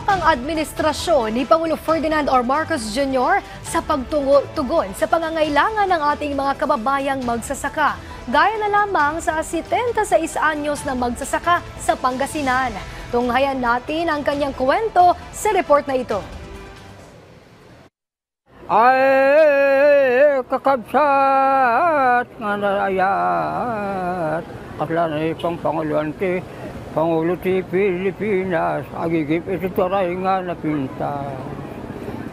ang administrasyon ni Pangulo Ferdinand R. Marcos Jr. sa pagtugon sa pangangailangan ng ating mga kababayang magsasaka. Gaya na lamang sa 76 anyos na magsasaka sa Pangasinan. Tunghayan natin ang kanyang kwento sa report na ito. Ay, kakabsat nga naayat. Kaslanay pang Panguluan ti Pangulo ti Pilipinas, agigip iti turay nga napinta.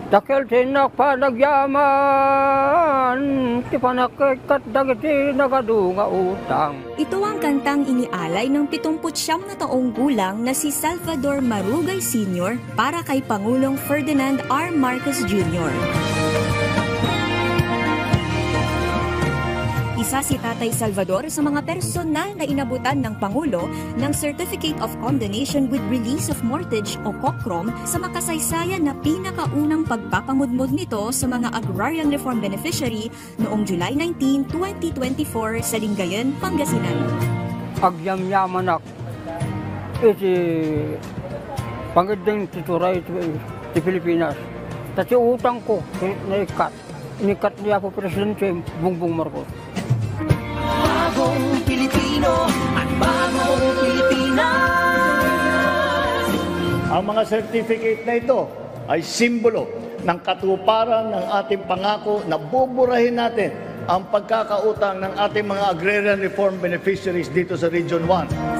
Takil tinak panagyaman, ti panakikat dagiti nagadunga utang. Ito ang kantang inialay ng 79 na taong gulang na si Salvador Marugay Sr. para kay Pangulong Ferdinand R. Marcos Jr. Isa si Tatay Salvador sa mga personal na inabutan ng Pangulo ng Certificate of Condonation with Release of Mortgage o COCROM sa makasaysayan na pinakaunang pagpapamudmod nito sa mga Agrarian Reform Beneficiary noong July 19, 2024 sa Lingayen, Pangasinan. Agyam-yamanak, iti pangiding tituray ti Pilipinas. Tati utang ko, inikat niya po Presidente Bongbong Marcos. Bagong Pilipino at bagong Pilipinas. Ang mga certificate na ito ay simbolo ng katuparan ng ating pangako na buburahin natin ang pagkakautang ng ating mga agrarian reform beneficiaries dito sa Region 1.